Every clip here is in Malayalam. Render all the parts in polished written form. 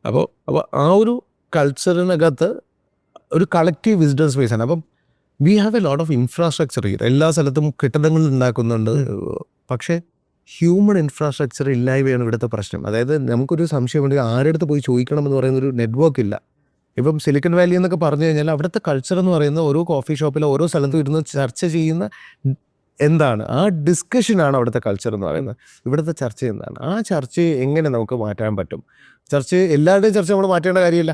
അപ്പോൾ അപ്പോൾ ആ ഒരു കൾച്ചറിനകത്ത് ഒരു കളക്റ്റീവ് വിസ്ഡം സ്പേസ് ആണ്. അപ്പം we have a lot of infrastructure here. എല്ലാ സ്ഥലത്തും കെട്ടിടങ്ങൾ ഉണ്ടാക്കുന്നുണ്ട്, പക്ഷേ ഹ്യൂമൻ ഇൻഫ്രാസ്ട്രക്ചർ ഇല്ലായ്മയാണ് ഇവിടുത്തെ പ്രശ്നം. അതായത് നമുക്കൊരു സംശയമുണ്ട്, ആരുടെ പോയി ചോദിക്കണമെന്ന് പറയുന്നൊരു നെറ്റ്വർക്ക് ഇല്ല. ഇപ്പം സിലിക്കൺ വാലി എന്നൊക്കെ പറഞ്ഞു കഴിഞ്ഞാൽ അവിടുത്തെ കൾച്ചർ എന്ന് പറയുന്നത് ഓരോ കോഫി ഷോപ്പിലോ ഓരോ സ്ഥലത്തും ഇരുന്ന് ചർച്ച ചെയ്യുന്ന എന്താണ് ആ ഡിസ്കഷനാണ് അവിടുത്തെ കൾച്ചർ എന്ന് പറയുന്നത്. ഇവിടുത്തെ ചർച്ച എന്താണ്, ആ ചർച്ചയെ എങ്ങനെ നമുക്ക് മാറ്റാൻ പറ്റും? എല്ലാവരുടെയും ചർച്ച നമ്മൾ മാറ്റേണ്ട കാര്യമില്ല.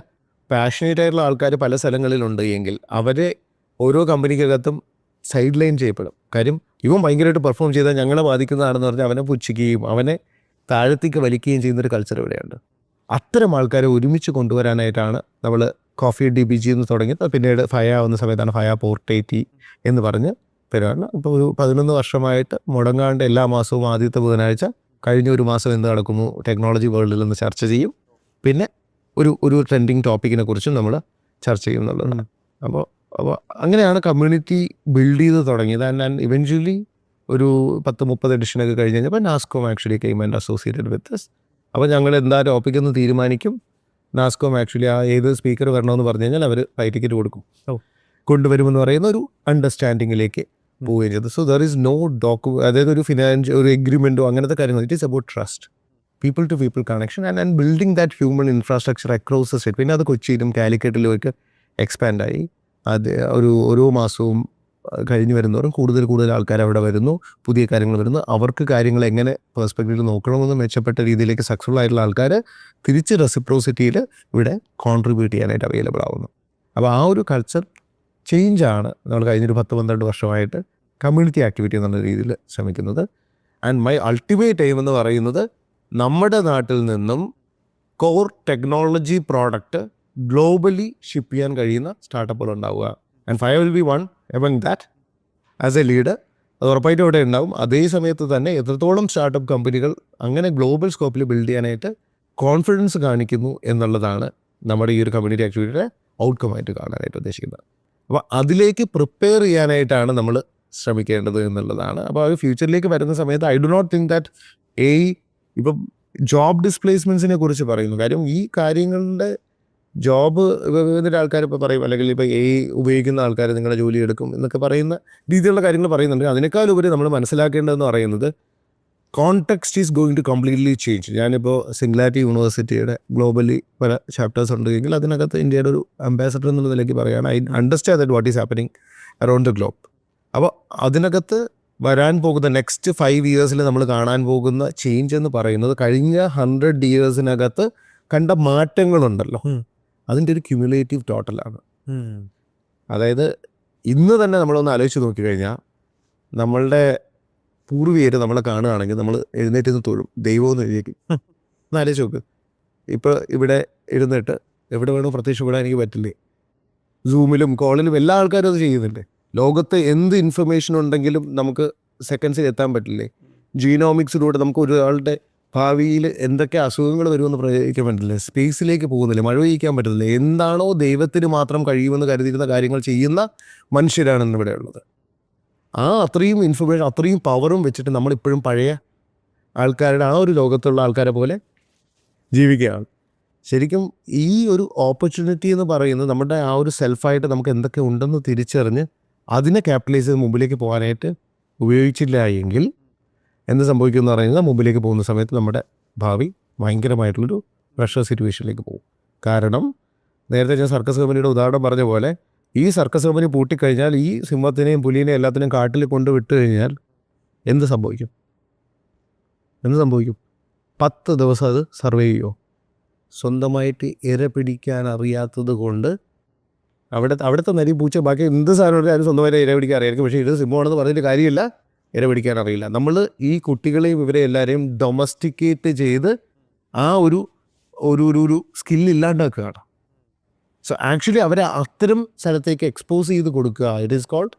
പാഷനേറ്റ് ആയിട്ടുള്ള ആൾക്കാർ പല സ്ഥലങ്ങളിലുണ്ട് എങ്കിൽ അവരെ ഓരോ കമ്പനിക്കകത്തും സൈഡ് ലൈൻ ചെയ്യപ്പെടും. കാര്യം ഇവൻ ഭയങ്കരമായിട്ട് പെർഫോം ചെയ്താൽ ഞങ്ങളെ ബാധിക്കുന്നതാണെന്ന് പറഞ്ഞാൽ അവനെ പുച്ഛിക്കുകയും അവനെ താഴത്തേക്ക് വലിക്കുകയും ചെയ്യുന്നൊരു കൾച്ചർ ഇവിടെയുണ്ട്. അത്തരം ആൾക്കാരെ ഒരുമിച്ച് കൊണ്ടുവരാനായിട്ടാണ് നമ്മൾ കോഫി DBG എന്ന് തുടങ്ങി, പിന്നീട് ഫയ ആവുന്ന സമയത്താണ് ഫയ പോർട്ടേറ്റി എന്ന് പറഞ്ഞ് തരുവാണ്. ഇപ്പോൾ ഒരു 11 വർഷമായിട്ട് മുടങ്ങാണ്ട് എല്ലാ മാസവും ആദ്യത്തെ ബുധനാഴ്ച കഴിഞ്ഞ ഒരു മാസം എന്ത് നടക്കുന്നു ടെക്നോളജി വേൾഡിൽ നിന്ന് ചർച്ച ചെയ്യും. പിന്നെ ഒരു ട്രെൻഡിങ് ടോപ്പിക്കിനെ കുറിച്ചും നമ്മൾ ചർച്ച ചെയ്യും എന്നുള്ളതാണ്. അപ്പോൾ അങ്ങനെയാണ് കമ്മ്യൂണിറ്റി ബിൽഡ് ചെയ്ത് തുടങ്ങിയത്. ആൻഡ് ഇവൻച്വലി ഒരു 10-30 എഡിഷനൊക്കെ കഴിഞ്ഞ് കഴിഞ്ഞപ്പോൾ NASSCOM actually came and associated with us. അപ്പോൾ ഞങ്ങൾ എന്താ ടോപ്പിക്കെന്ന് തീരുമാനിക്കും. നാസ്കോം ആക്ച്വലി ആ ഏത് സ്പീക്കർ വരണമെന്ന് പറഞ്ഞു കഴിഞ്ഞാൽ അവർ ഫ്ലൈറ്റ് ടിക്കറ്റ് കൊടുക്കും, കൊണ്ടുവരുമെന്ന് പറയുന്ന ഒരു അണ്ടർസ്റ്റാൻഡിങ്ങിലേക്ക് പോവുകയും ചെയ്തു. സോ ദർ ഈസ് നോ അതായത് ഒരു ഒരു എഗ്രിമെൻറ്റോ അങ്ങനത്തെ കാര്യങ്ങൾ. It is about trust, people to people connection and building that human infrastructure across the state. പിന്നെ അത് കൊച്ചിയിലും കാലിക്കറ്റിലും ഒക്കെ എക്സ്പാൻഡായി. അത് ഓരോ മാസവും കഴിഞ്ഞ് വരുന്നവരും കൂടുതൽ ആൾക്കാർ അവിടെ വരുന്നു, പുതിയ കാര്യങ്ങൾ വരുന്നു. അവർക്ക് കാര്യങ്ങൾ എങ്ങനെ പെർസ്പെക്റ്റീവിൽ നോക്കണമെന്ന് മെച്ചപ്പെട്ട രീതിയിലേക്ക് സക്സസ്ഫുൾ ആയിട്ടുള്ള ആൾക്കാർ തിരിച്ച് റെസിപ്രോസിറ്റിയിൽ ഇവിടെ കോൺട്രിബ്യൂട്ട് ചെയ്യാനായിട്ട് അവൈലബിൾ ആവുന്നു. അപ്പോൾ ആ ഒരു കൾച്ചർ ചേഞ്ചാണ് നമ്മൾ കഴിഞ്ഞൊരു 10-12 വർഷമായിട്ട് കമ്മ്യൂണിറ്റി ആക്ടിവിറ്റി എന്നുള്ള രീതിയിൽ ശ്രമിക്കുന്നത്. ആൻഡ് മൈ അൾട്ടിമേറ്റ് എയിം എന്ന് പറയുന്നത് നമ്മുടെ നാട്ടിൽ നിന്നും core technology product globally ship ചെയ്യാൻ കഴിയുന്ന സ്റ്റാർട്ടപ്പുകൾ ഉണ്ടാവുക. ആൻഡ് ഫയ will be one among that. As a leader അത് ഉറപ്പായിട്ടും ഇവിടെ ഉണ്ടാവും. അതേ സമയത്ത് തന്നെ എത്രത്തോളം സ്റ്റാർട്ടപ്പ് കമ്പനികൾ അങ്ങനെ ഗ്ലോബൽ സ്കോപ്പിൽ ബിൽഡ് ചെയ്യാനായിട്ട് കോൺഫിഡൻസ് കാണിക്കുന്നു എന്നുള്ളതാണ് നമ്മുടെ ഈ ഒരു കമ്മ്യൂണിറ്റി ആക്ടിവിറ്റിയുടെ ഔട്ട്കമായിട്ട് കാണാനായിട്ട് ഉദ്ദേശിക്കുന്നത്. അപ്പോൾ അതിലേക്ക് പ്രിപ്പയർ ചെയ്യാനായിട്ടാണ് നമ്മൾ ശ്രമിക്കേണ്ടത് എന്നുള്ളതാണ്. അപ്പോൾ ആ ഫ്യൂച്ചറിലേക്ക് വരുന്ന സമയത്ത് I do not think that ഇപ്പം ജോബ് ഡിസ്പ്ലേസ്മെൻറ്റ്സിനെ കുറിച്ച് പറയുന്നു. കാര്യം ഈ കാര്യങ്ങളുടെ ജോബ് ഇതിൻ്റെ ആൾക്കാർ ഇപ്പോൾ പറയും, അല്ലെങ്കിൽ ഇപ്പോൾ ഉപയോഗിക്കുന്ന ആൾക്കാർ നിങ്ങളുടെ ജോലി എടുക്കും എന്നൊക്കെ പറയുന്ന രീതിയിലുള്ള കാര്യങ്ങൾ പറയുന്നുണ്ട്. അതിനേക്കാളുപരി നമ്മൾ മനസ്സിലാക്കേണ്ടതെന്ന് പറയുന്നത് context is going to completely change. ഞാനിപ്പോൾ സിംഗുലാരിറ്റി യൂണിവേഴ്സിറ്റിയുടെ ഗ്ലോബലി പല ചാപ്റ്റേഴ്സ് ഉണ്ടെങ്കിൽ അതിനകത്ത് ഇന്ത്യയുടെ ഒരു അംബാസഡർ എന്നുള്ള നിലയ്ക്ക് പറയുകയാണ്. I understand that what is happening around the globe. അപ്പോൾ അതിനകത്ത് വരാൻ പോകുന്ന നെക്സ്റ്റ് 5 ഇയേഴ്സിൽ നമ്മൾ കാണാൻ പോകുന്ന ചേഞ്ച് എന്ന് പറയുന്നത് കഴിഞ്ഞ 100 ഇയേഴ്സിനകത്ത് കണ്ട മാറ്റങ്ങളുണ്ടല്ലോ, അതിൻ്റെ ഒരു ക്യുമുലേറ്റീവ് ടോട്ടലാണ്. അതായത് ഇന്ന് തന്നെ നമ്മളൊന്ന് ആലോചിച്ച് നോക്കിക്കഴിഞ്ഞാൽ നമ്മളുടെ പൂർവികർ നമ്മളെ കാണുകയാണെങ്കിൽ നമ്മൾ എഴുന്നേറ്റ് നിന്ന് തൊഴും, ദൈവമെന്ന് എഴുതിയേക്കും. ഒന്ന് ആലോചിച്ച് നോക്ക്. ഇപ്പോൾ ഇവിടെ എഴുന്നേറ്റ് എവിടെ വേണോ പ്രത്യക്ഷപ്പെടാൻ എനിക്ക് പറ്റില്ലേ? സൂമിലും കോളിലും എല്ലാ ആൾക്കാരും അത് ചെയ്യുന്നുണ്ട്. ലോകത്ത് എന്ത് ഇൻഫർമേഷൻ ഉണ്ടെങ്കിലും നമുക്ക് സെക്കൻഡ്സിൽ എത്താൻ പറ്റില്ലേ? ജീനോമിക്സിലൂടെ നമുക്ക് ഒരാളുടെ ഭാവിയിൽ എന്തൊക്കെ അസുഖങ്ങൾ വരുമെന്ന് പ്രവചിക്കാൻ പറ്റില്ല. സ്പേസിലേക്ക് പോകുന്നില്ല, മഴ പെയ്യിക്കാൻ പറ്റുന്നില്ല. എന്താണോ ദൈവത്തിന് മാത്രം കഴിയുമെന്ന് കരുതിയിരുന്ന കാര്യങ്ങൾ ചെയ്യുന്ന മനുഷ്യരാണ് ഇന്നിവിടെ ഉള്ളത്. ആ അത്രയും ഇൻഫർമേഷൻ അത്രയും പവറും വെച്ചിട്ട് നമ്മളിപ്പോഴും പഴയ ആൾക്കാരുടെ ആ ഒരു ലോകത്തുള്ള ആൾക്കാരെ പോലെ ജീവിക്കുകയാണ്. ശരിക്കും ഈ ഒരു ഓപ്പർച്യൂണിറ്റി എന്ന് പറയുന്നത് നമ്മുടെ ആ ഒരു സെൽഫായിട്ട് നമുക്ക് എന്തൊക്കെ ഉണ്ടെന്ന് തിരിച്ചറിഞ്ഞ് അതിനെ ക്യാപിറ്റലൈസ് ചെയ്ത് മുമ്പിലേക്ക് പോകാനായിട്ട് ഉപയോഗിച്ചില്ല എങ്കിൽ എന്ത് സംഭവിക്കുമെന്ന് പറയുന്നത് മുമ്പിലേക്ക് പോകുന്ന സമയത്ത് നമ്മുടെ ഭാവി ഭയങ്കരമായിട്ടുള്ളൊരു പ്രഷർ സിറ്റുവേഷനിലേക്ക് പോകും. കാരണം നേരത്തെ ഞാൻ സർക്കസ് കമ്പനിയുടെ ഉദാഹരണം പറഞ്ഞ പോലെ ഈ സർക്കസ് കമ്പനി പൂട്ടിക്കഴിഞ്ഞാൽ ഈ സിംഹത്തിനെയും പുലിനെയും എല്ലാത്തിനെയും കാട്ടിൽ കൊണ്ട് വിട്ട് കഴിഞ്ഞാൽ എന്ത് സംഭവിക്കും? 10 ദിവസം അത് സർവൈവ് ചെയ്യുമോ? സ്വന്തമായിട്ട് ഇര പിടിക്കാൻ അറിയാത്തത് കൊണ്ട് അവിടുത്തെ നരി പൂച്ച ബാക്കി എന്ത് സാധനം ആരും സ്വന്തമായിട്ട് ഇര പിടിക്കാൻ അറിയായിരിക്കും. പക്ഷേ ഇത് സിംഹമാണെന്ന് പറഞ്ഞിട്ട് കാര്യമില്ല, ഇര പിടിക്കാൻ അറിയില്ല. നമ്മൾ ഈ കുട്ടികളെയും ഇവരെ എല്ലാവരെയും ഡൊമസ്റ്റിക്കേറ്റ് ചെയ്ത് ആ ഒരു സ്കില്ലില്ലാണ്ടാക്കുകയാണ്. സോ ആക്ച്വലി അവരെ അത്തരം സ്ഥലത്തേക്ക് എക്സ്പോസ് ചെയ്ത് കൊടുക്കുക. It is called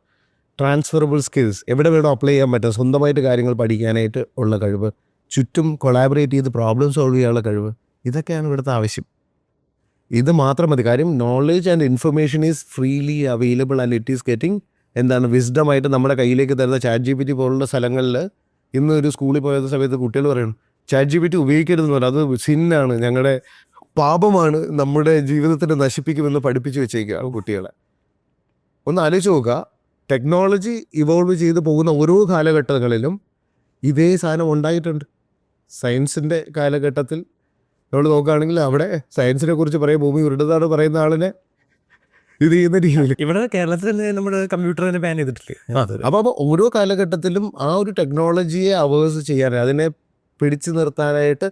transferable skills. എവിടെ വേണോ അപ്ലൈ ചെയ്യാൻ പറ്റും, സ്വന്തമായിട്ട് കാര്യങ്ങൾ പഠിക്കാനായിട്ട് ഉള്ള കഴിവ്, ചുറ്റും കൊളാബറേറ്റ് ചെയ്ത് പ്രോബ്ലം സോൾവ് ചെയ്യാനുള്ള കഴിവ്, ഇതൊക്കെയാണ് ഇവിടുത്തെ ആവശ്യം. ഇത് മാത്രം മതി. കാര്യം knowledge and information is freely available and it is getting വിസ്ഡമായിട്ട് നമ്മുടെ കയ്യിലേക്ക് തരുന്ന ChatGPT പോലുള്ള സ്ഥലങ്ങളിൽ ഇന്ന് ഒരു സ്കൂളിൽ പോയ സമയത്ത് കുട്ടികൾ പറയണം ChatGPT ഉപയോഗിക്കരുതെന്ന് പറഞ്ഞു. അത് സിന്നാണ്, ഞങ്ങളുടെ പാപമാണ്, നമ്മുടെ ജീവിതത്തിനെ നശിപ്പിക്കുമെന്ന് പഠിപ്പിച്ചു വെച്ചേക്കുകയാണ് കുട്ടികളെ. ഒന്ന് ആലോചിച്ച് നോക്കുക, ടെക്നോളജി ഇവോൾവ് ചെയ്ത് പോകുന്ന ഓരോ കാലഘട്ടങ്ങളിലും ഇതേ സാധനം ഉണ്ടായിട്ടുണ്ട്. സയൻസിൻ്റെ കാലഘട്ടത്തിൽ നമ്മൾ നോക്കുകയാണെങ്കിൽ അവിടെ സയൻസിനെ കുറിച്ച് പറയും, ഭൂമി ഉരുണ്ടതാണ് പറയുന്ന ആളിനെ ഇത് ചെയ്യുന്ന രീതിയിൽ. ഇവിടെ കേരളത്തിൽ നമ്മുടെ കമ്പ്യൂട്ടറിനെ ബാൻ ചെയ്തിട്ടില്ലേ? അപ്പോൾ ഓരോ കാലഘട്ടത്തിലും ആ ഒരു ടെക്നോളജിയെ അവേഴ്സ് ചെയ്യാൻ, അതിനെ പിടിച്ചു നിർത്താനായിട്ട്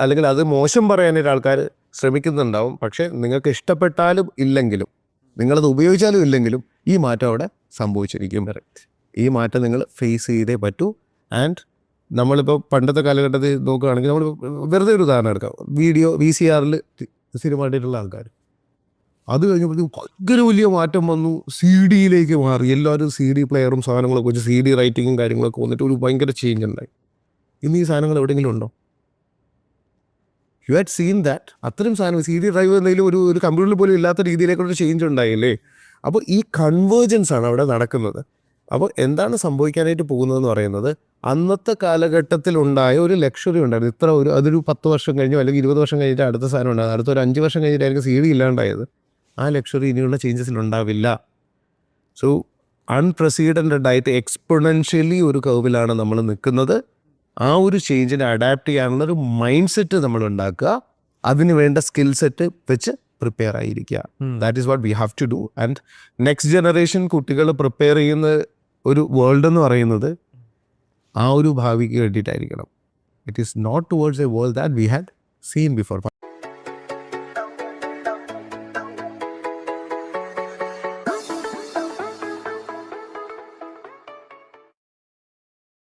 അല്ലെങ്കിൽ അത് മോശം പറയാനായിട്ട് ആൾക്കാർ ശ്രമിക്കുന്നുണ്ടാവും. പക്ഷേ നിങ്ങൾക്ക് ഇഷ്ടപ്പെട്ടാലും ഇല്ലെങ്കിലും, നിങ്ങളത് ഉപയോഗിച്ചാലും ഇല്ലെങ്കിലും ഈ മാറ്റം അവിടെ സംഭവിച്ചിരിക്കും. ഈ മാറ്റം നിങ്ങൾ ഫേസ് ചെയ്തേ പറ്റൂ. ആൻഡ് നമ്മളിപ്പോൾ പണ്ടത്തെ കാലഘട്ടത്തിൽ നോക്കുകയാണെങ്കിൽ നമ്മൾ വെറുതെ ഒരു ഉദാഹരണം എടുക്കാം. VCR സിനിമ കണ്ടിട്ടുള്ള ആൾക്കാർ, അത് കഴിഞ്ഞപ്പോഴത്തേക്കും ഭയങ്കര വലിയ മാറ്റം വന്നു, CD മാറി. എല്ലാവരും CD പ്ലെയറും സാധനങ്ങളൊക്കെ വെച്ച് CD റൈറ്റിങ്ങും കാര്യങ്ങളൊക്കെ വന്നിട്ട് ഒരു ഭയങ്കര ചേഞ്ച് ഉണ്ടായി. ഇന്ന് ഈ സാധനങ്ങൾ എവിടെയെങ്കിലും ഉണ്ടോ? You had seen that. അത്രയും സാധനം CD ഡ്രൈവ് എന്തെങ്കിലും ഒരു കമ്പ്യൂട്ടറിൽ പോലും ഇല്ലാത്ത രീതിയിലേക്കൊരു ചേഞ്ച് ഉണ്ടായില്ലേ? അപ്പോൾ ഈ കൺവേർജൻസ് ആണ് അവിടെ നടക്കുന്നത്. അപ്പോൾ എന്താണ് സംഭവിക്കാനായിട്ട് പോകുന്നതെന്ന് പറയുന്നത്, അന്നത്തെ കാലഘട്ടത്തിൽ ഉണ്ടായ ഒരു ലക്ഷറി ഉണ്ടായിരുന്നു. അതൊരു 10 വർഷം കഴിഞ്ഞോ അല്ലെങ്കിൽ 20 വർഷം കഴിഞ്ഞിട്ട് അടുത്ത സാധനം ഉണ്ടാകും. അടുത്തൊരു 5 വർഷം കഴിഞ്ഞിട്ടായിരിക്കും CD ഇല്ലാണ്ടായത്. ആ ലക്ഷറി ഇനിയുള്ള ചേഞ്ചസിൽ ഉണ്ടാവില്ല. സോ അൺപ്രസിഡൻറ്റഡ് ആയിട്ട് എക്സ്പൊണൻഷ്യലി ഒരു കർവിലാണ് നമ്മൾ നിൽക്കുന്നത്. ആ ഒരു ചേഞ്ചിനെ അഡാപ്റ്റ് ചെയ്യാനുള്ള ഒരു മൈൻഡ് സെറ്റ് നമ്മൾ ഉണ്ടാക്കുക, അതിന് വേണ്ട സ്കിൽ സെറ്റ് വെച്ച് പ്രിപ്പയർ ആയിരിക്കുക. That is what we have to do. And next generation കുട്ടികൾ പ്രിപ്പയർ ചെയ്യുന്ന ഒരു വേൾഡ് എന്ന് പറയുന്നത് ആ ഒരു ഭാവിക്ക് വേണ്ടിയിട്ടായിരിക്കണം. It is not towards a world that we had seen before.